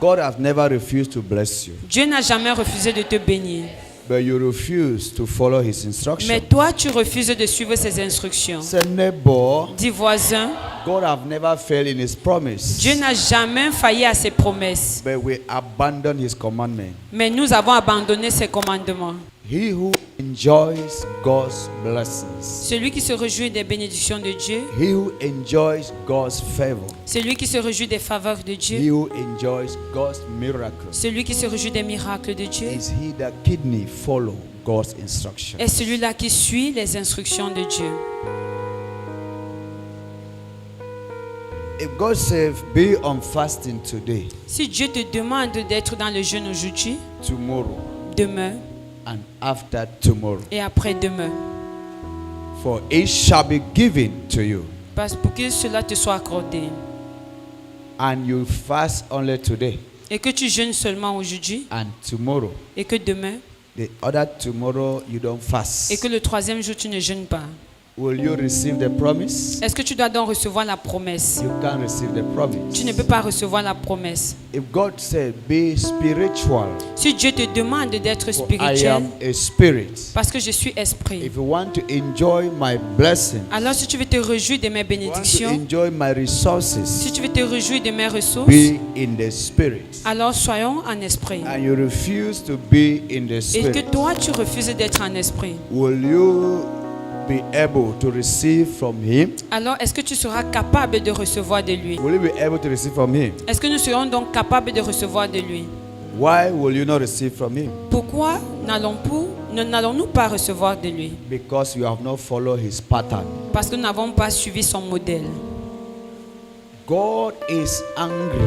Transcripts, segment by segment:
God has never refused to bless you, Dieu n'a jamais refusé de te bénir. but you refuse to follow His instructions. Mais toi, tu refuses de suivre ses instructions. Say, neighbor, Dis voisin, God has never failed in His promise, Dieu n'a jamais failli à ses promesses. but we abandon His commandment. Mais nous avons abandonné ses commandements. He who enjoys God's blessings, Celui qui se réjouit des bénédictions de Dieu, he who enjoys God's favor, celui qui se réjouit des faveurs de he Dieu, who enjoys God's miracles, celui qui se réjouit des miracles de Dieu, is he that kidney follow God's instruction. est celui-là qui suit les instructions de Dieu. If God says, be on fasting today, Si Dieu te demande d'être dans le jeûne aujourd'hui, tomorrow, demain and after tomorrow, et après-demain, for it shall be given to you, parce pour que cela te soit accordé, and you fast only today et que tu jeûnes seulement aujourd'hui, and tomorrow, et que demain, the other tomorrow you don't fast, et que le troisième jour tu ne jeûnes pas, will you receive the promise? est-ce que tu dois donc recevoir la promesse? You can't receive the promise. Tu ne peux pas recevoir la promesse. If God said, be spiritual, Si Dieu te demande d'être for I spirituel, am a spirit. parce que je suis esprit, If you want to enjoy my blessing, alors si tu veux te réjouir de mes you want to bénédictions, enjoy my resources, si tu veux te réjouir de mes ressources, be in the spirit. alors soyons en esprit. And you refuse to be in the Et que spirit, toi tu refuses d'être en esprit, will you be able to receive from Him? alors est-ce que tu seras capable de recevoir de lui? Will you be able to receive from Him? Est-ce que nous serons donc capables de recevoir de lui? Why will you not receive from Him? Pourquoi n'allons-nous pas recevoir de lui? Because you have not followed His pattern. Parce que nous n'avons pas suivi son modèle. God is angry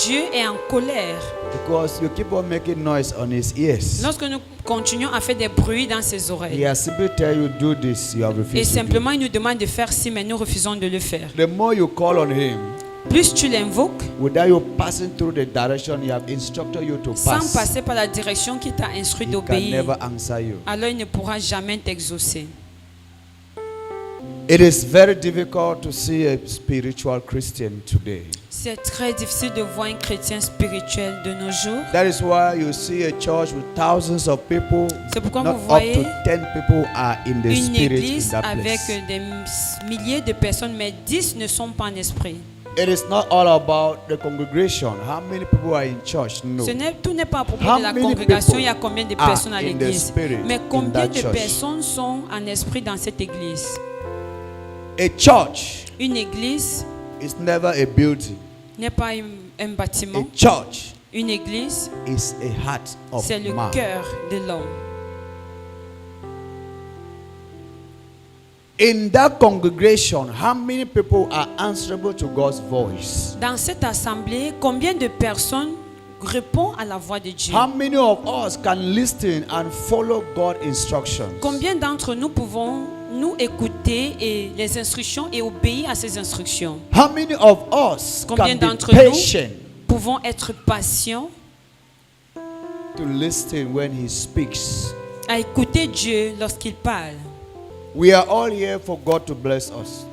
Dieu est en colère because you keep on making noise on His ears. lorsque nous continuons à faire des bruits dans ses He oreilles. has simply tell you do this, you have Et refused to do. simplement, il nous demande de faire ci, mais nous refusons de le faire. The more you call on Him, Plus tu l'invoques, without you passing through the direction He have instructed you to sans pass, passer par la direction qui t'a instruit He can d'obéir, never answer you. alors il ne pourra jamais t'exaucer. It is very difficult to see a spiritual Christian today. C'est très difficile de voir un chrétien spirituel de nos jours. That is why you see a church with thousands of people, C'est pourquoi not vous up voyez to 10 people are in the une spirit in église that avec place. des milliers de personnes, mais 10 ne sont pas en esprit. It is not all about the congregation. How many people are in church? No. Tout n'est pas à propos How de la many congrégation, people il y a combien de are personnes à in the l'église. spirit Mais in combien that de church? personnes sont en esprit dans cette église? A church Une église is never a building. n'est pas un A bâtiment. church Une église, is a heart of c'est le man. cœur de l'homme. In that congregation, how many people are answerable to God's voice? Dans cette assemblée, combien de personnes répondent à la voix de Dieu? How many of us can listen and follow God's instructions? Combien d'entre nous pouvons nous écouter et les instructions et obéir à ces instructions? How many of us Combien can d'entre be nous patient pouvons être patients to listen when He speaks? à écouter Dieu lorsqu'il parle? We are all here for God to bless us.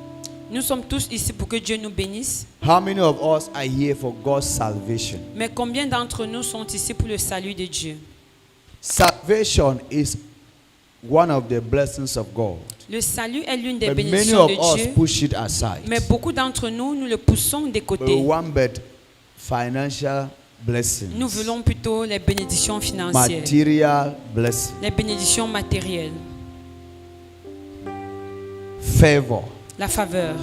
Nous sommes tous ici pour que Dieu nous bénisse. How many of us are here for God's salvation? Mais combien d'entre nous sont ici pour le salut de Dieu? Salvation is one of the blessings of God. Le salut est l'une des But many bénédictions of de us Dieu. push it aside. Mais beaucoup d'entre nous, nous le poussons des We côtés. want but financial blessings, Nous voulons plutôt les bénédictions financières, material blessings, les bénédictions matérielles, favor, la faveur,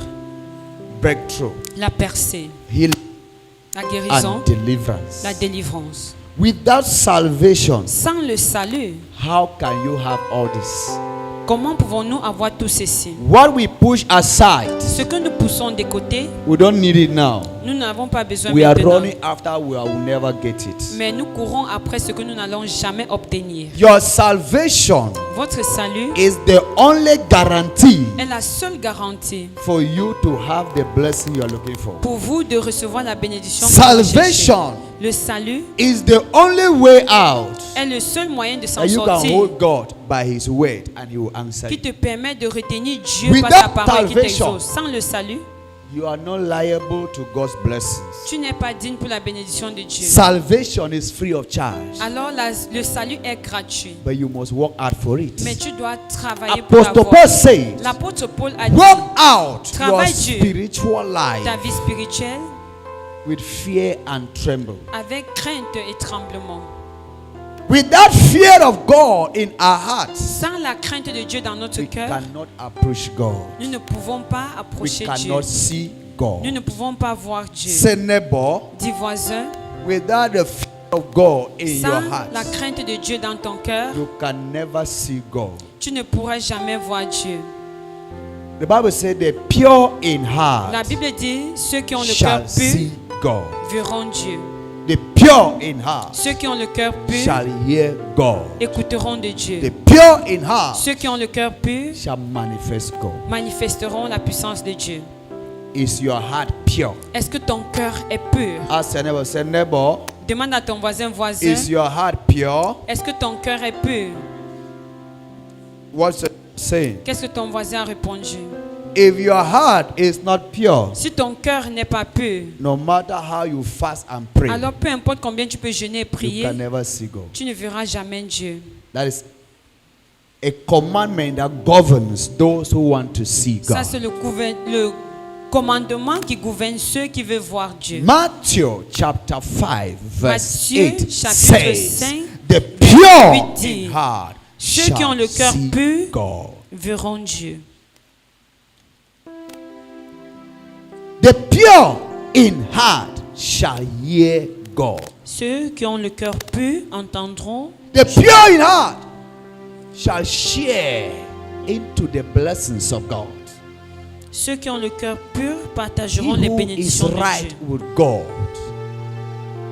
breakthrough, la percée, healing, la guérison, and deliverance. la délivrance. Without salvation, Sans le salut, how can you have all this? comment pouvons-nous avoir tout ceci? What we push aside, Ce que nous poussons des côtés, we don't need it now. nous n'avons pas besoin We are maintenant. running after, we will never get it. Mais nous courons après ce que nous n'allons jamais obtenir. Your salvation Votre salut is the only guarantee est la seule garantie for you to have the blessing you are looking for. pour vous de recevoir la bénédiction que vous recherchez. Salvation Le salut is the only way out est le seul moyen de s'en that you can sortir, hold God by His word and He will answer qui you. te permet de retenir Dieu Without par sa parole qui salvation, t'exauce. Sans le salut, You are not liable to God's blessings. tu n'es pas digne pour la bénédiction de Dieu. Salvation is free of charge, Alors le salut est gratuit. but you must work hard for it. Mais tu dois travailler pour Apostle l'avoir. Paul said, L'apôtre Paul a dit, work out your Travaille Dieu. spiritual ta life vie spirituelle with fear and tremble. avec crainte et tremblement. With that fear of God in our hearts, Sans la crainte de Dieu dans notre we cœur, cannot approach God. nous ne pouvons pas We approcher Dieu. cannot see Nous God. ne pouvons pas voir Dieu. Say, neighbor, Dis voisin, without the fear of God in your sans heart, la crainte de Dieu dans ton cœur, you can never see God. tu ne pourras jamais voir Dieu. The Bible says the pure in La heart Bible dit, ceux qui ont le cœur shall pur see God. verront Dieu. The pure in heart Ceux qui ont le cœur pur shall hear God. écouteront de Dieu. The pure in heart Ceux qui ont le cœur pur shall manifest God. manifesteront la puissance de Dieu. Is your heart pure? Est-ce que ton cœur est pur? Ask your neighbor, say, neighbor, Demande à ton voisin, is your heart pure? est-ce que ton cœur est pur? What's it saying? Qu'est-ce que ton voisin a répondu? If your heart is not pure, Si ton cœur n'est pas pur, no matter how you fast and pray, alors peu importe combien tu peux jeûner et you prier, can never see God. tu ne verras jamais Dieu. That is a commandment that governs those who want to see Ça, God. c'est le commandement qui gouverne ceux qui veulent voir Dieu. Matthew chapter 5 verse Matthieu, 8 chapitre says, 5, the pure huit dit, in heart ceux qui ont le shall cœur see pur God. verront Dieu. The pure in heart shall hear God. Ceux qui ont le cœur pur entendront. The pure in heart shall share into the blessings of God. Ceux qui ont le cœur pur He partageront les who is bénédictions de right Dieu. with God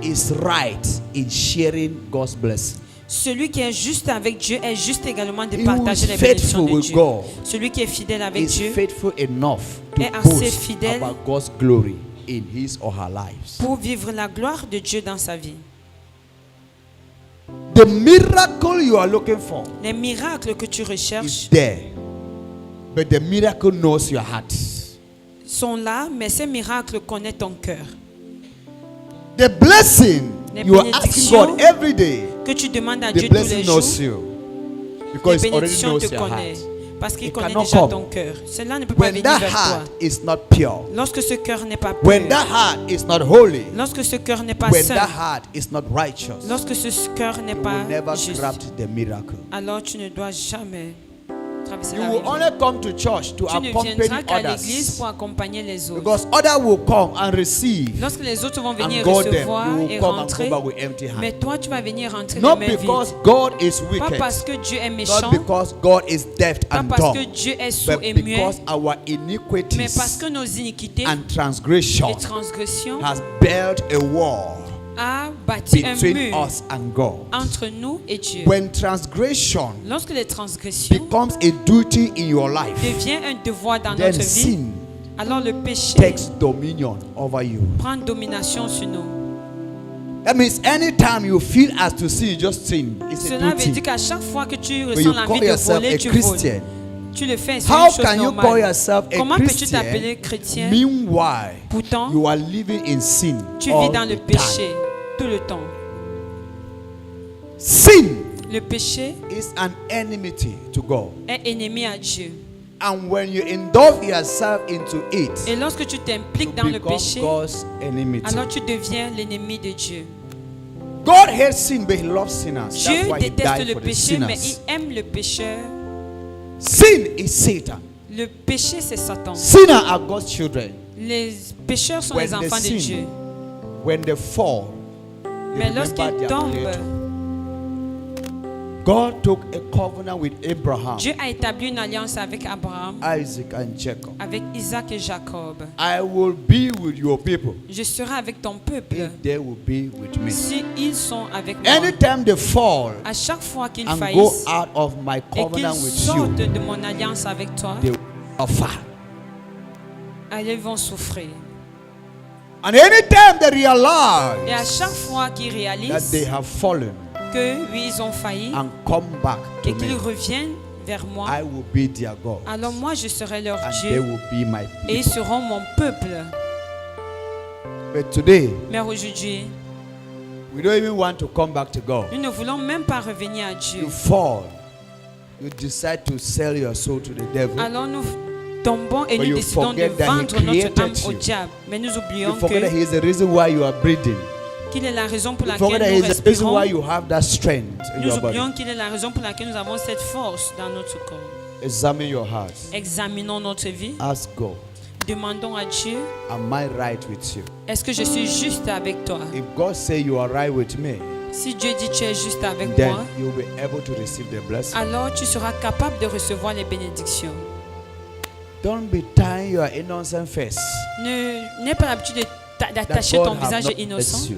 is right in sharing God's blessing. Celui qui est juste avec Dieu est juste également de He who partager is les bénédictions faithful de with Dieu. God Celui qui est fidèle avec is Dieu faithful enough to est assez boast fidèle about God's glory in his or her lives. pour vivre la gloire de Dieu dans sa vie. The miracle you are looking for Les miracles que tu is recherches there, but the miracle knows your heart. sont là, mais ces miracles connaissent ton cœur. The blessing Les you are asking God bénédictions every day, Que tu demandes à the Dieu tous les blessing jours, knows you les because it already bénédictions knows te your connaissent. heart. Parce qu'il It connaît cannot déjà come. ton cœur. Cela ne peut pas When venir that vers toi. heart is not pure, Lorsque ce cœur n'est pas when pur, that heart is not holy, lorsque ce cœur n'est pas when saint, that heart is not righteous, lorsque ce cœur n'est you pas will never juste, grab the miracle. alors tu ne dois jamais traverser You la will rivière. only come to church to Tu ne accompany viendras qu'à l'église others pour accompagner les autres. because others will come and receive Lorsque les autres vont and venir go them. recevoir You et will come and rentrer, go back with empty mais hands. toi tu vas venir rentrer Not les mains because vides. God is Pas wicked, parce que Dieu est méchant, not because God is deaf pas and parce que dumb, Dieu est sourd but et muet, because our mais parce iniquities que nos iniquités and transgression et transgressions has built a wall a bâti un between mur us and God. entre nous et Dieu. When transgression Lorsque les transgressions becomes a duty in your life, deviennent un devoir dans then notre vie, sin alors le péché takes dominion over you. prend domination sur nous. That means anytime you feel as to sin, you just sin. It's a Cela veut duty. dire qu'à chaque fois que tu But ressens you l'envie call de yourself voler, a tu voles. Christian. Tu le fais, c'est How une chose can you call normale. yourself a Comment peux-tu t'appeler Christian? chrétien? Meanwhile, Pourtant, you are living in sin. tu all vis dans le the péché time. tout le temps. Sin Le péché is an enmity to God. est ennemi à Dieu. And when you indulge yourself into it, Et lorsque tu you t'impliques dans le become péché, God's enmity. alors tu deviens l'ennemi de Dieu. God hates sin, but He loves sinners. That's Dieu why He déteste died le for the péché, mais sinners. il aime le pécheur. Sin is Satan. Le péché, c'est Satan. Sinners are God's children. Les pécheurs sont When les enfants they de sin, Dieu. When they fall, they Mais remember lorsqu'ils their tombent, Creator. God took a covenant with Abraham, Dieu a établi une alliance avec Abraham, Isaac, and Jacob. avec Isaac et Jacob. I will be with your people. Je serai avec ton peuple If they will be with me. si ils sont avec moi. Anytime they fall À chaque fois qu'ils and go faillissent out of my et qu'ils covenant with sortent you, de mon alliance avec toi, they will suffer. alors ils vont souffrir. And anytime they Et à realize chaque fois qu'ils that réalisent they have fallen que oui, ils ont failli and come back to et qu'ils me, reviennent vers moi, I will be their God. alors moi je serai leur And they Dieu will be my et ils people. seront mon peuple. But today, Mais aujourd'hui, we don't even want to come back to God. nous ne voulons même pas revenir à Dieu. You fall. You decide to sell your soul to the devil. Alors nous tombons et But nous you décidons de forget that he vendre notre created âme au you. diable. Mais nous You oublions forget that que He is the reason why you are breathing. qu'il est la raison pour You forget that laquelle He nous is the reason respirons. why you have that strength in Nous your body. oublions qu'il est la raison pour laquelle nous avons cette force dans notre corps. Examine your heart. Examinons notre vie. Ask God, Demandons à Dieu, am I right with you? est-ce que je suis juste avec toi? If God say you are right with me, Si Dieu dit tu es juste avec then moi, you'll be able to receive the blessing. alors tu seras capable de recevoir les bénédictions. Don't be tying your innocent face N'aie pas l'habitude that d'attacher God ton have visage not innocent, blessed you.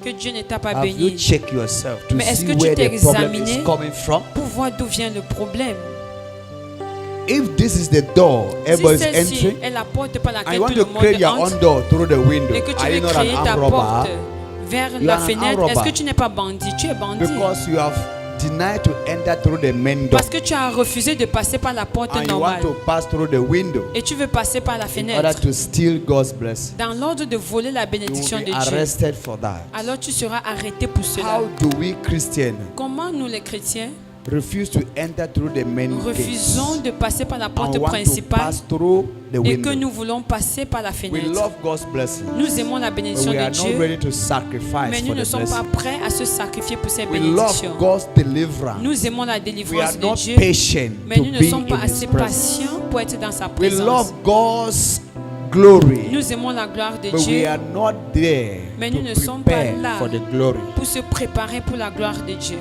que Dieu ne t'a pas Have you béni, checked yourself to Mais est-ce see que tu where t'es the problem is examiné? coming from? pour voir d'où vient le problème. If this is the door Si everybody is celle-ci entering, est la porte par and laquelle you want tout le to monde create your entre, own door through the window, et que tu are you veux not créer an ta armed robber? porte vers You la are an fenêtre, armed est-ce que robber. tu n'es pas bandit? Tu es bandit. Because you have denied to enter through the main door, Parce que tu as refusé de passer par la porte and you want normale. to pass through the window Et tu veux passer par la in fenêtre. order to steal God's blessing. Dans l'ordre de voler la You bénédiction will de be Dieu. arrested for that. Alors tu seras arrêté pour cela. How do we Christians Comment nous les chrétiens refuse to enter through the main refusons gates de passer par la and porte want to principale pass through the et que window? nous voulons passer par la We fenêtre? love God's blessing, Nous aimons la but bénédiction we de are not Dieu, ready to sacrifice mais nous for ne the sommes pas blessing. prêts à se sacrifier pour ces We love bénédictions. God's deliverance. Nous aimons la We are délivrance de not Dieu, patient mais to nous ne be sommes pas in His assez presence. patients pour être dans sa We présence. love God's glory, Nous aimons la gloire de but we Dieu are not there Mais nous ne to sommes pas prepare là. for the glory. pour se préparer pour la gloire de Dieu.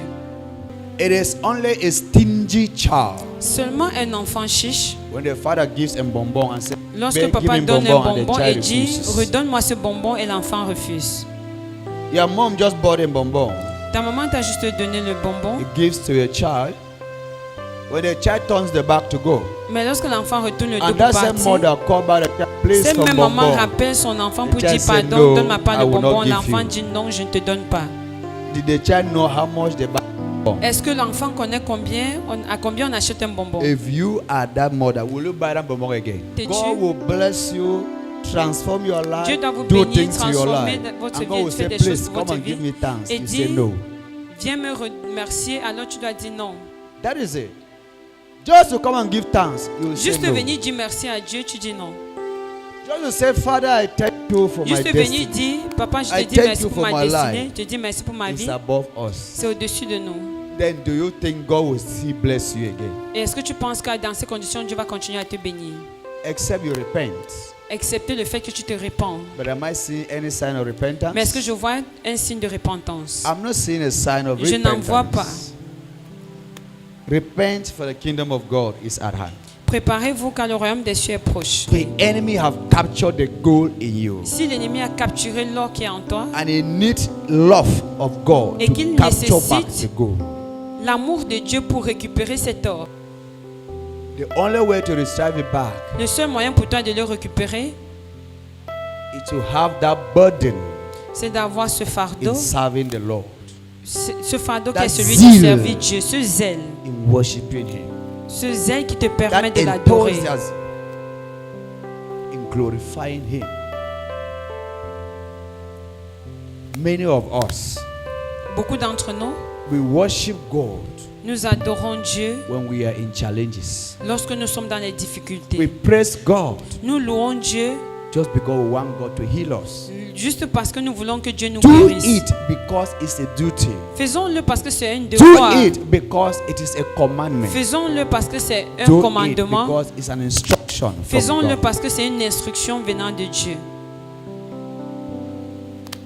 It is only a stingy child Seulement un enfant chiche, when the father gives a bonbon and says, lorsque "Give papa me donne un bonbon," and the bonbon et child dit refuses. redonne-moi ce bonbon et l'enfant refuse. Your mom just bought a bonbon. Ta maman t'a juste donné le bonbon, It gives to a child. When the child turns the back to go, mais lorsque l'enfant retourne le dos and pour that same partir, mother called back the child, please cette some même maman bonbon. rappelle son enfant pour The dire child said, pardon, "No, donne-moi pas I le will not bonbon. give L'enfant you." dit non, je ne te donne pas. Did the child know how much the bonbon? Est-ce que l'enfant connaît à combien on achète un bonbon? If you are that mother, will you buy that bonbon again? T'es-tu? God will bless you, transform your life, Dieu doit vous do bénir, things to your transformer life. votre And vie God et will faire say, des choses please pour come votre and give vie. me thanks. Et You dit, say no. Viens me remercier, alors tu dois dire non. That is it. Just to come and give thanks, you will say Juste no. venir dire merci à Dieu, tu dis non. Just to say, Father, I thank you for my Juste venir destiny. dire, papa, je I te dis thank merci you pour for ma my destinée, life. je te dis merci pour ma It's vie. above us. C'est au-dessus de nous. Then do you think God will still bless you again? Et est-ce que tu penses que dans ces conditions, Dieu va continuer à te bénir? Except you repent. Excepté le fait que tu te répands. But am I seeing any sign of repentance? Mais est-ce que je vois un signe de repentance? I'm not seeing a sign of Je n'en vois pas. repentance. Repent, for the kingdom of God is at hand. Préparez-vous car le royaume des cieux est proche. The enemy have captured the gold in you, Si l'ennemi a capturé l'or qui est en toi, and he needs love of God Et to qu'il capture back nécessite- the gold. l'amour de Dieu pour récupérer cet or, The only way to retrieve it back le seul moyen pour toi de le récupérer, is to have that burden c'est d'avoir ce in fardeau, serving the Lord, ce fardeau qui That est celui zeal. de servir Dieu, ce zèle. in worshiping Him. Ce zèle qui te permet That de l'adorer. enthusiasm in glorifying Him. Many of us, Beaucoup d'entre nous, we worship God nous adorons Dieu when we are in challenges. lorsque nous sommes dans les We difficultés. praise God Nous louons Dieu just because we want God to heal us. juste parce que nous voulons que Dieu nous Do guérisse. it because it's a duty. Faisons-le parce que c'est un Do devoir. it because it is a commandment. Faisons-le parce que c'est un Do it commandement. because it's an instruction from Faisons-le God. parce que c'est une instruction venant de Dieu.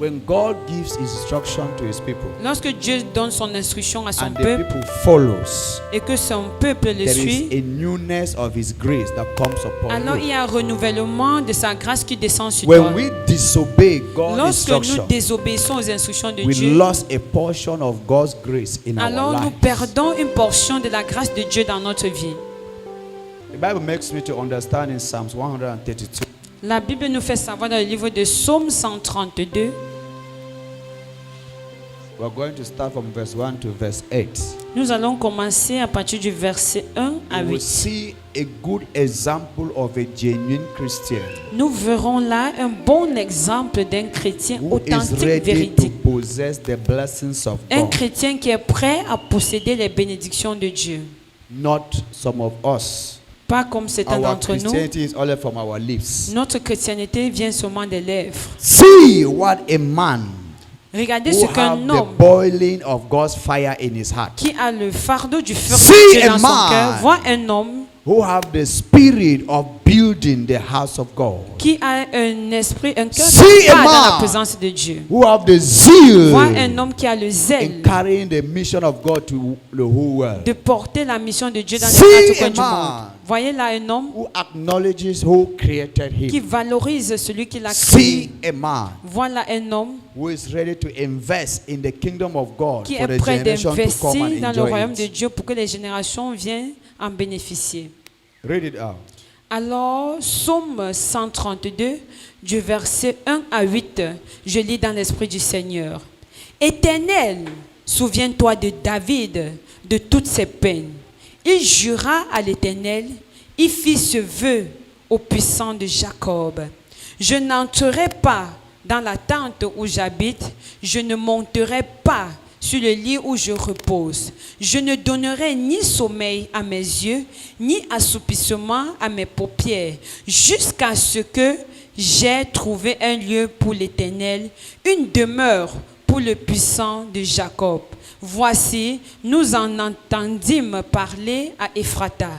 When God gives instruction to His people Lorsque Dieu donne son instruction à son and the peuple people follows, et que son peuple le there is suit, a newness of His grace that comes upon alors il you. y a un renouvellement de sa grâce qui descend sur When toi. we disobey God's Lorsque nous instruction, désobéissons aux instructions de we Dieu, lost a portion of God's grace in our alors nous life. perdons une portion de la grâce de Dieu dans notre vie. The Bible makes me to understand in Psalms 132. La Bible nous fait savoir dans le livre de Psaume 132, We're going to start from verse 1 to verse 8. Nous allons commencer à partir du verset 1 à We will 8. see a good example of a genuine Christian Nous verrons là un bon exemple d'un chrétien who is authentique, ready to véridique. possess the blessings of Un God. chrétien qui est prêt à posséder les bénédictions de Dieu. Not some of us. Pas comme certains Our d'entre nous. Christianity is only from our lips. Notre chrétienté vient seulement des lèvres. See what a man Regardez who ce have qu'un the homme boiling of God's fire in his heart, qui a le fardeau du feu See de Dieu a dans son man cœur, voit un homme who have the spirit of building the house of God, qui a un esprit, un cœur See qui a bat dans la man présence de Dieu. who have the zeal Voit un homme qui a le zèle in carrying the mission of God to the whole world, de porter la mission de Dieu dans See les quatre a coins du man monde. Voyez là un homme who acknowledges who created qui him. valorise celui qui l'a See créé. a man Voilà un homme who is ready to invest in the kingdom of God qui for est the prêt generation to come d'investir and dans le enjoy royaume de it. Dieu pour que les générations viennent en bénéficier. Read it out. Alors, Psaume 132, du verset 1 à 8, je lis dans l'esprit du Seigneur. Éternel, souviens-toi de David, de toutes ses peines. Il jura à l'Éternel, il fit ce vœu au puissant de Jacob. Je n'entrerai pas dans la tente où j'habite, je ne monterai pas sur le lit où je repose. Je ne donnerai ni sommeil à mes yeux, ni assoupissement à mes paupières, jusqu'à ce que j'ai trouvé un lieu pour l'Éternel, une demeure pour le puissant de Jacob. Voici, nous en entendîmes parler à Ephrata.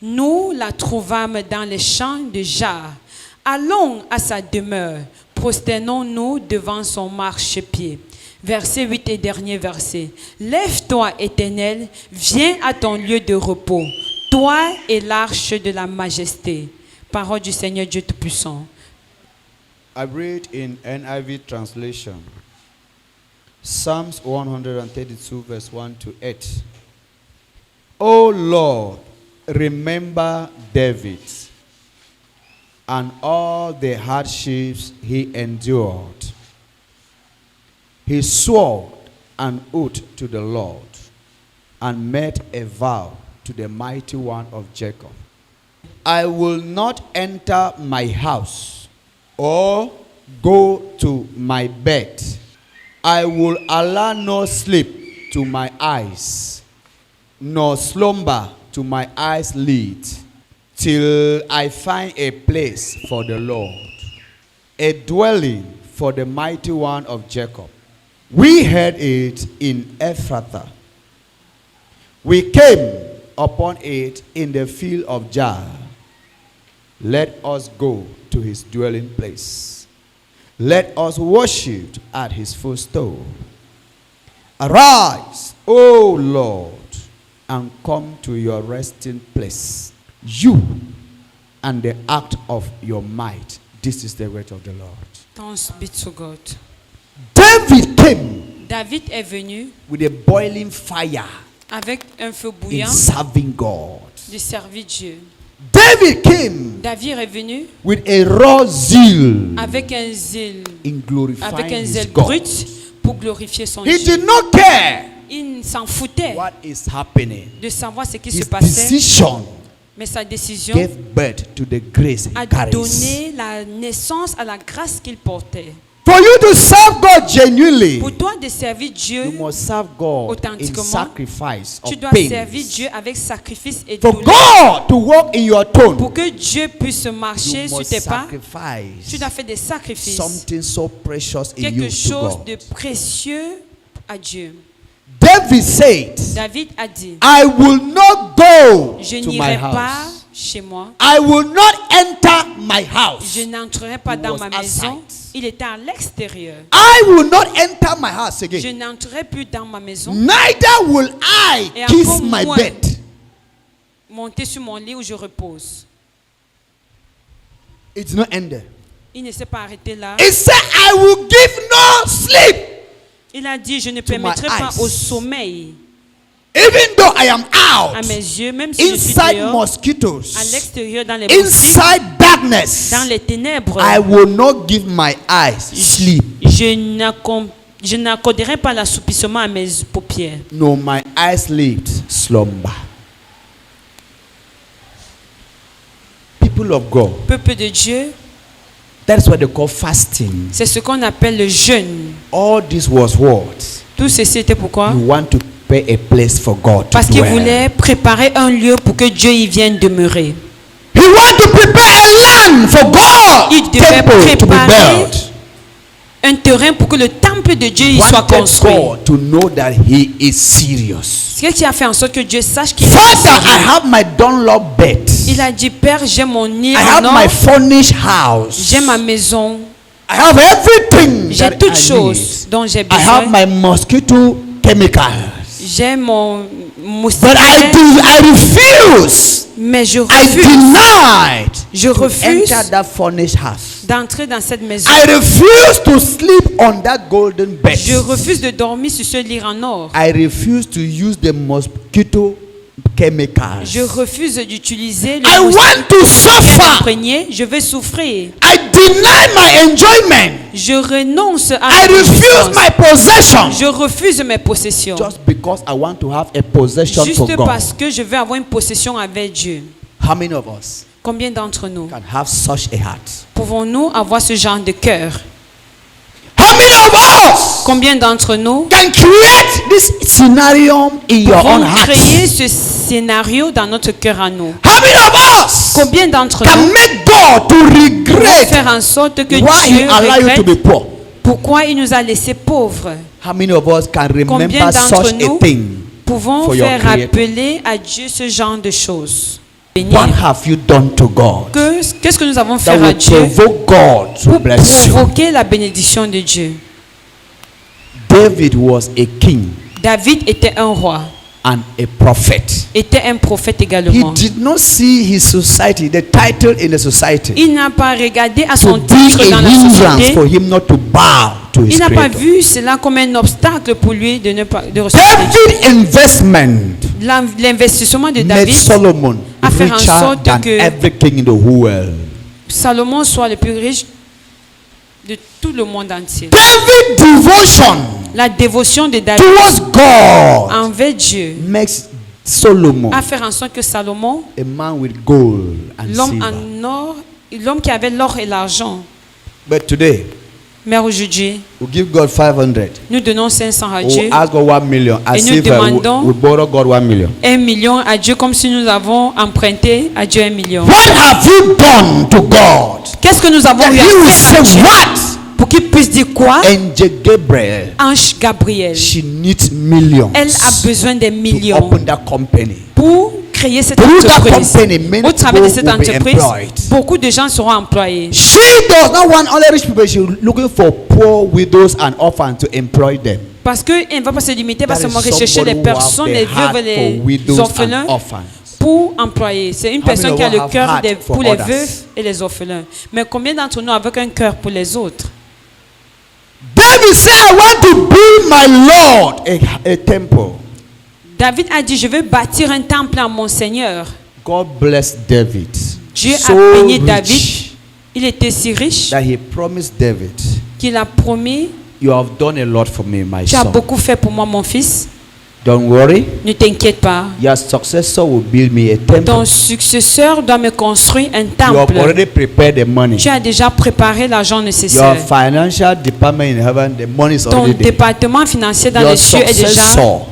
Nous la trouvâmes dans les champs de Jar. Allons à sa demeure, prosternons-nous devant son marchepied. Verset 8 et dernier verset. Lève-toi, Éternel, viens à ton lieu de repos, toi et l'arche de la majesté. Parole du Seigneur Dieu Tout-Puissant. I read in NIV translation, Psalms 132 verse 1 to 8. O Lord, remember David and all the hardships he endured. He swore an oath to the Lord and made a vow to the mighty one of Jacob. I will not enter my house or go to my bed. I will allow no sleep to my eyes, nor slumber to my eyes lid, till I find a place for the Lord, a dwelling for the mighty one of Jacob. We heard it in Ephrathah. We came upon it in the field of Jar. Let us go to his dwelling place. Let us worship at his footstool. Arise, O Lord, and come to your resting place, you and the act of your might. This is the word of the Lord. Thanks be to God. David came David est venu with a boiling fire avec un feu in bouillant serving God. de servir Dieu. David came David est venu with a raw zeal avec un zèle, in glorifying avec un his zèle God. brut pour glorifier son He Dieu. did not care Il s'en foutait what is happening. de savoir ce qui His se passait, decision mais sa décision gave birth to the grace he a carries. donné la naissance à la grâce qu'il portait. For you to serve God genuinely, Pour toi de servir you Dieu, must serve God in authentiquement, sacrifice tu of dois pain. servir Dieu avec sacrifice et For douleur. God to walk in your tone, Pour que Dieu puisse marcher you sur must tes pas, sacrifice tu dois faire des sacrifices. something so precious in Quelque you to chose God. de précieux à Dieu. David said, David a dit, I will not go je to my n'irai pas house. chez moi, I will not enter my house. je n'entrerai pas He dans was ma maison. outside. Il était à l'extérieur. I will not enter my house Je again. n'entrerai plus dans ma maison, Neither will I Et kiss encore my moins. bed. monter sur mon lit où je repose. It did not end there. Il ne s'est pas arrêté là. It said, I will give no sleep. Il a dit, je ne To my permettrai pas eyes. au sommeil Even though I am à out, mes yeux, même si je suis inside dehors, à mosquitoes, l'extérieur, dans les moustiques, inside darkness, dans les ténèbres, I will not give my eyes sleep. je n'accomplirai Je n'accorderai pas l'assoupissement à mes paupières. No, my eyes slumber. People of God, Peuple de Dieu, that's what they call fasting. c'est ce qu'on appelle le jeûne. All this was what? Tout ceci était pourquoi? You want to prepare a place for God to Parce qu'il dwell. voulait préparer un lieu pour que Dieu y vienne demeurer. He want to prepare a land for God. Il devait Temple to be préparer built. un terrain pour que le temple de Dieu y soit Wanted construit. God to know that He is serious. Ce qui a fait en sorte que Dieu sache qu'il est Father, I sérieux. have my Dunlop bed. Il a dit, Père, j'ai mon nid I en have or, my furnished house. j'ai ma maison, I have everything j'ai that toutes I choses need. dont j'ai I have besoin. my mosquito chemicals. J'ai mon But moustiquaire, I refuse. mais je I refuse denied Je to refuse enter that furnished house. d'entrer dans cette maison. I refuse to sleep on that golden bed. Je refuse de dormir sur ce lit en or. I refuse to use the mosquito chemicals. Je refuse d'utiliser I le want to suffer. imprégné. Je vais souffrir. I deny my enjoyment. Je renonce à I ma refuse jouissance. my possession. Je refuse mes possessions. Just because I want to have a possession for Juste God. parce que je veux avoir une possession avec Dieu. How many of us Combien d'entre nous can have such a heart? pouvons-nous avoir ce genre de cœur? How many of us Combien d'entre nous can create this scenario in your own pouvons heart? créer ce scénario dans notre cœur à nous? How many of us Combien d'entre can nous make God to pouvons regret faire en sorte que why He Dieu allowed you to be regrette poor? pourquoi il nous a laissés pauvres? How many of us can Combien remember d'entre such a nous thing? pouvons for your faire Creator? rappeler à Dieu ce genre de choses? Bénir. What have you done to God Qu'est-ce que nous avons fait that à will Dieu provoke God to pour bless you? provoquer la bénédiction de Dieu? David was a king David était un roi, and a prophet. était un prophète He également. did not see his society, the title in the society, Il n'a pas regardé à to son be titre dans a la hindrance for société. him not to bow to his Il n'a pas creator. vu cela comme un obstacle pour lui de ne pas de recevoir David investment l'investissement de made David. Solomon à faire en richer sorte than que- every king in the whole world. Salomon soit le plus riche de tout le monde entier. David devotion La dévotion de David towards God envers Dieu makes Solomon a fait en sorte que Salomon, a man with gold and l'homme silver. en or, l'homme qui avait l'or et l'argent, But today, mais aujourd'hui, we give God 500. nous donnons 500 à We Dieu, ask God 1 million. As Et nous if demandons- we borrow God 1 million. 1 million à Dieu, comme si nous avons emprunté à Dieu 1 million. What have you done to God? Qu'est-ce que nous avons That eu He will à faire à say Dieu what? pour qu'il puisse dire quoi? Angel Gabriel, Ange Gabriel, she needs millions elle a besoin des to millions open that company. pour créer cette Through that entreprise. company, many Au travers de people cette will be entreprise, employed. beaucoup de gens seront employés. She does not want only rich people. She's looking for poor widows and orphans to employ them. Parce qu'elle ne va pas se limiter à That is seulement rechercher somebody les who personnes, have les the heart veuves et for les widows orphelins and orphans. pour employer. C'est une How personne many qui a of le us have cœur heart for pour les others? veufs et les orphelins. Mais combien d'entre nous avec un cœur pour les autres? David said, I want to build my Lord a temple. David a dit, je veux bâtir un temple à mon Seigneur. God bless David. Dieu So a béni rich David. Il était si riche that he promised David, qu'il a promis, you have done a lot for me, my tu as son. beaucoup fait pour moi, mon fils. Don't worry. Ne t'inquiète pas. Your successor will build me a temple. Ton successeur doit me construire un You have temple. already prepared the money. Tu as déjà préparé l'argent Your nécessaire. financial department in heaven, the money is Ton already there. département financier dans Your les cieux est déjà successor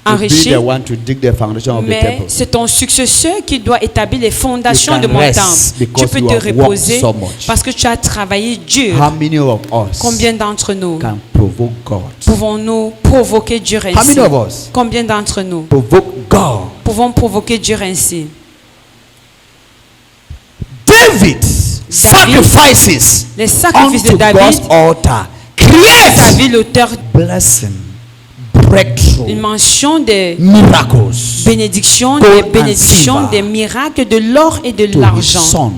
will be enrichi. the one to dig the foundation of the Mais temple. c'est ton successor qui doit établir les fondations You de can mon rest temple. Tu because peux you te have worked reposer so much. parce que tu as travaillé dur. How many of us Combien d'entre nous can provoke God? pouvons-nous provoquer Dieu How ainsi? many of us Combien d'entre nous provoke God? pouvons provoquer Dieu ainsi? David sacrifices Les sacrifices de unto David, God's altar. David, Create l'auteur, blessing, une breakthrough, mention des miracles bénédictions, Gold des and bénédictions, silver. des miracles, de l'or et de to his l'argent son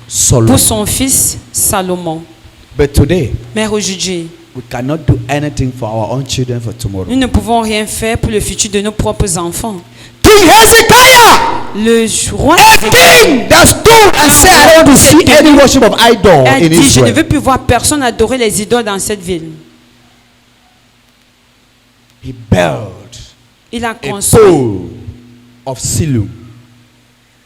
Solomon. pour son fils Salomon. But today, Mais aujourd'hui, we cannot do anything for our own children for tomorrow. nous ne pouvons rien faire pour le futur de nos propres enfants. King Hezekiah, Le roi a king that stood and said, I don't want to see any worship of idol a in dit, je ne Israel. veux plus voir personne adorer les idoles dans cette ville. He built Il a a construit, pool of Siloam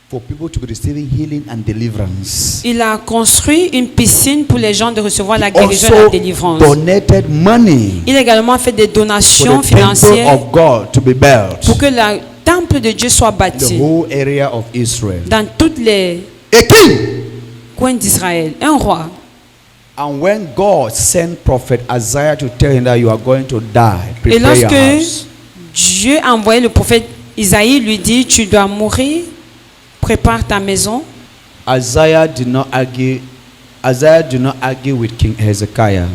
for people to be receiving healing and deliverance. il a construit une piscine pour les gens de recevoir la He guérison et la also délivrance. donated money Il a également fait des for donations the temple financières of God to be built pour que le temple de Dieu soit in the bâti whole area of Israel. dans toutes les A king. coins d'Israël. Un roi. And when God sent prophet Isaiah to tell him that you are going to die, Et prepare your lorsque house. Dieu a envoyé le prophète Isaïe, lui dit, tu dois mourir, prépare ta maison. Isaiah did not argue with King Hezekiah.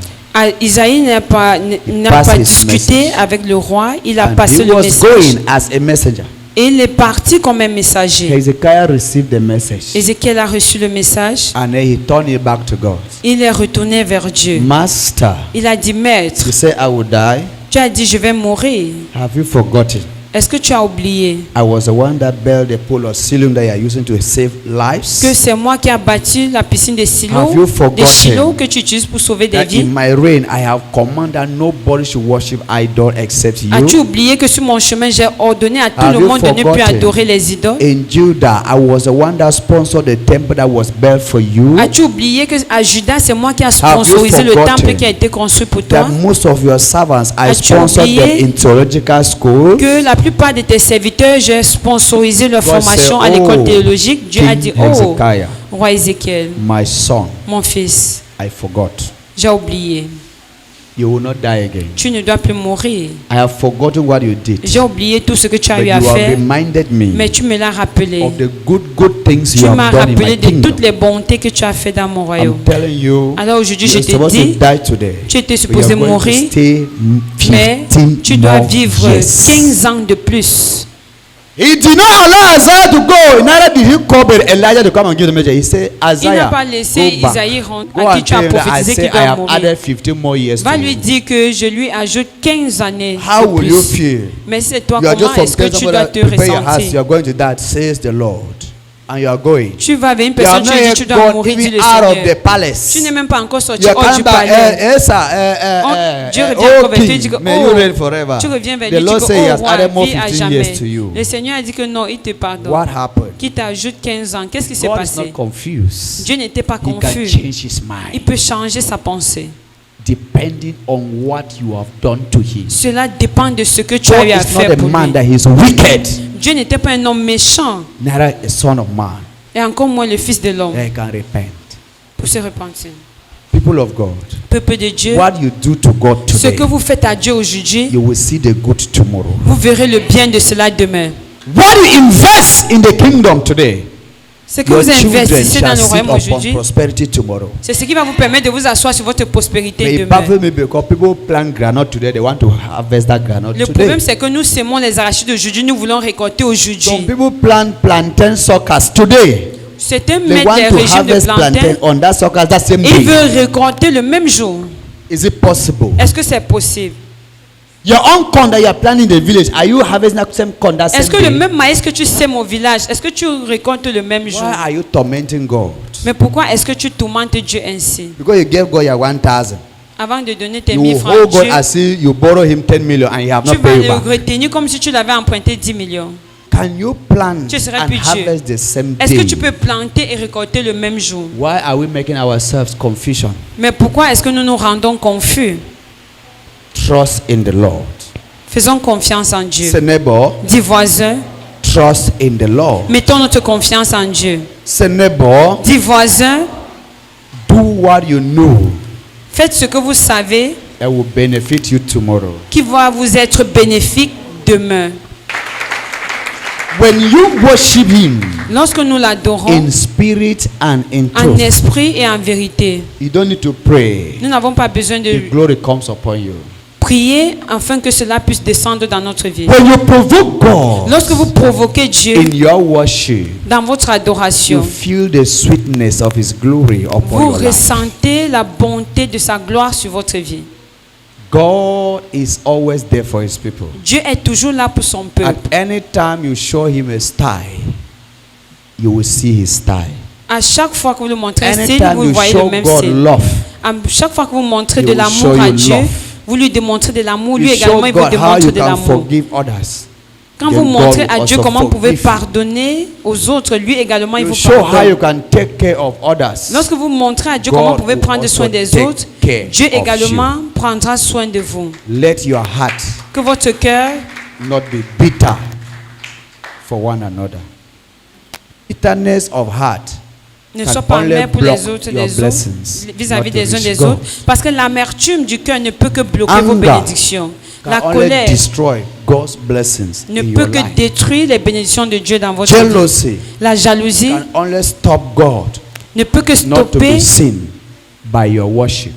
Isaïe n'a pas passed his discuté message. avec le roi, il a And passé he le was message. going as a messenger. Et il est parti comme un messager. Hezekiah received the message. Ézéchiel a reçu le message. And then he turned it back to God. Il est retourné vers Dieu. Master, Il a dit, Maître, you say I will die. tu as dit, je vais mourir. Have you forgotten? Est-ce que tu as oublié I was the one that built the pool of Siloam that you are using to save lives. que c'est moi qui ai bâti la piscine de Silo, Have you forgotten des Shiloh que tu utilises pour sauver des That vies? in my reign I have commanded that nobody should worship idol except As-tu you. oublié que sur mon chemin, j'ai ordonné à tout Have le you monde de ne plus forgotten? adorer les idoles? In Judah, I was the one that sponsored the temple that was built for you. As-tu oublié que à Judas, c'est moi qui a Have you sponsorisé le forgotten temple qui a été construit pour toi? That most of your servants, I As-tu sponsored them oublié in theological school. Que la plupart de tes serviteurs, j'ai sponsorisé leur God formation said, à l'école "Oh, théologique. Dieu a King dit, oh, Hezekiah, roi Ézéchiel, my son, mon fils, I forgot. j'ai oublié. You will not die again. Tu ne dois plus mourir. I have forgotten what you did. J'ai oublié tout ce que tu as But eu you à have faire, reminded me mais tu me l'as rappelé. of the good things Tu you m'as have done in rappelé my de toutes kingdom. les bontés que tu as fait dans mon royaume. I'm telling you, Alors aujourd'hui, je you're te supposed to dis, die today. tu étais But supposé you're going to mourir, stay mais 15 tu dois more vivre years. 15 ans de plus. He did not allow Isaiah to go. Neither did he call Elijah to come and give the message. He said, Il n'a Isaiah, pas laissé go back. Isaïe Go à qui and tu as tell him that I prophétisé say qu'il I doit have mourir. added 15 more years Va to lui you. dire que je lui ajoute 15 années How de will you plus. feel? Mais c'est toi, You are comment just est-ce que from tu somebody dois that te prepare your house. You ressentir? are going to die, says the Lord. And you are going. Tu vas vers une You have personne, not tu lui dis yet tu dois gone mourir, dit even le out of Seigneur. the palace. Tu n'es même pas encore sorti You are hors coming du back. palais. Dieu Dieu revient encore vers toi, il dit King, que, may you oh, reign forever. tu reviens vers The lui, tu Lord dis said he oh has roi, added more vis à 15 jamais. years to you. Le Seigneur a dit que non, il te pardonne. What happened? Qui t'ajoute 15 ans. Qu'est-ce qui s'est God is passé? not confused. Dieu n'était pas He can confus. change his Il mind peut changer sa pensée. depending on what you have done to him. Cela dépend de ce que tu God as eu à is not faire a pour man lui. that he is wicked, Dieu n'était pas un homme méchant neither a son of man et encore moins le fils de l'homme that he can repent. pour se repentir. People of God, Peuple de Dieu, what you do to God ce today, que vous faites à Dieu aujourd'hui, you will see the good tomorrow. vous verrez le bien de cela demain. What you invest in the kingdom today, Ce que your vous children investissez dans shall le sit royaume upon aujourd'hui, prosperity tomorrow. c'est ce qui va vous permettre de vous asseoir sur votre prospérité May it demain. baffle me because people plant granite today, they want to harvest that granite Le today. problème, c'est que nous sémons les arachides aujourd'hui, nous voulons récolter Some aujourd'hui. people plant plantain suckers today. Certains They mettent want des to régimes de harvest plantain, plantain on that suckers that same ils day. veulent récolter le même jour. Is it possible? Est-ce que c'est possible? Your own corn that you are planting in the village, are you harvesting that same corn that same Est-ce que le day? même maïs que tu sèmes au village, est-ce que tu récoltes le même jour? Why are you tormenting God? Mais pourquoi est-ce que tu tourmentes Dieu ainsi? Because you gave God your 1,000. Avant de donner tes You 1000 will francs à hold God Dieu, as if you borrow him 10 million and you have tu not vas paid le back. retenir comme si tu l'avais emprunté 10 millions. Can you plant Tu serais and plus Dieu. harvest the same Est-ce que day? tu peux planter et récolter le même jour? Why are we making ourselves confusion? Mais pourquoi est-ce que nous nous rendons confus? Trust in the Lord. Faisons confiance en Dieu. Say neighbor, Dis voisin, trust in the Lord. mettons notre confiance en Dieu. Say neighbor, Dis voisin, do what you know faites ce que vous savez that will benefit you tomorrow. qui va vous être bénéfique demain. When you worship him Lorsque nous l'adorons in spirit and in en truth, esprit et en vérité, you don't need to pray. nous n'avons pas besoin The de glory comes upon you. prier afin que cela puisse descendre dans notre vie. When you provoke God Lorsque vous provoquez Dieu in your worship, dans votre you adoration, feel the sweetness of his glory upon vous your life. ressentez la bonté de sa gloire sur votre vie. God is always there for his people. Dieu est toujours là pour son At peuple. any time you show him a style, you will see his style. À chaque fois que vous lui montrez un style, Anytime vous you voyez le show même God style. love, À chaque fois que vous montrez he de will show l'amour à you Dieu, love. vous lui démontrez de l'amour, lui You également show il vous God how démontre you de can l'amour. forgive others. Quand Then vous God montrez will à Dieu also comment vous pouvez forgive you. pardonner aux autres, lui également il You vous show how you pardonne. can take care of others. Lorsque vous montrez à Dieu God comment vous pouvez will prendre also soin des take autres, care Dieu of également prendra soin de vous. Let your heart Que votre cœur not be bitter for one another. Bitterness of heart ne can soit pas only amer pour block les autres your des autres, blessings, vis-à-vis not to des uns reach des God. autres, parce que l'amertume du cœur ne peut que bloquer vos Anger bénédictions. La can only colère destroy God's blessings ne in peut your que life. détruire les bénédictions de Dieu dans votre vie. Jealousy La jalousie can only stop God ne peut que not to be stopper, seen by your worship.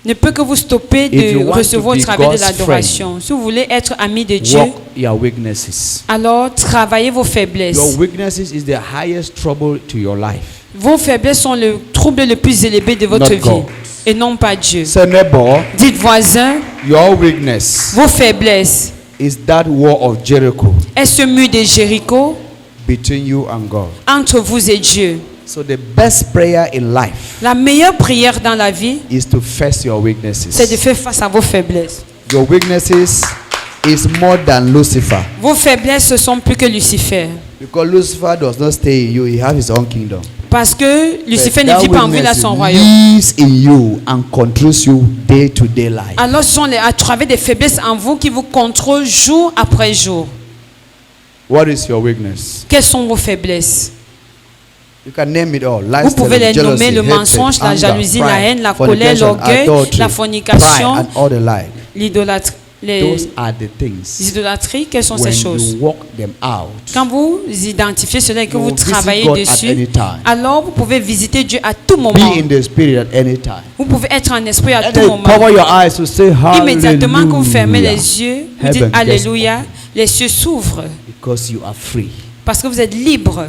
ne peut que vous stopper If you de want recevoir to au be travers de God's l'adoration. Si vous voulez être ami de Dieu, Walk your weaknesses. alors travaillez vos faiblesses. Your weaknesses is the highest trouble to your life. Vos faiblesses sont le trouble le plus élevé de votre Not vie God. et non pas Dieu. Say, neighbor, Dites voisin, your weakness vos faiblesses is that wall of Jericho est ce mur de Jéricho between you and God. entre vous et Dieu. So the best prayer in life La meilleure prière dans la vie, is to face your c'est de weaknesses. faire face à vos faiblesses. Your weaknesses is more than Lucifer. Vos faiblesses ne sont plus que Lucifer. Because Lucifer does not stay in you, he has his own kingdom. Parce que Lucifer But ne that vit pas en vous, il a weakness son royaume. lives in you and controls you day to day life. Alors ce sont à travers des faiblesses en vous qui vous contrôlent jour après jour. What is your weakness? Quelles sont vos faiblesses? You can name it all. Vous pouvez les Lifestyle, nommer, jealousy, le hatred, mensonge, la anger, jalousie, la pride, haine, la colère, fornication, l'orgueil, adultery, la pride, fornication, and all the like. l'idolâtrie. Those are the Les things. idolâtries, quelles sont When ces choses? you work them out, Quand vous identifiez cela et que You vous will visit travaillez God at dessus, any time. alors vous pouvez visiter Dieu à tout be moment. in the spirit at any time. Vous pouvez être en esprit à And tout then moment. cover your eyes to say Immédiatement que vous fermez hallelujah. les yeux, vous Heaven dites gets Alléluia, les cieux s'ouvrent because you are free. parce que vous êtes libre.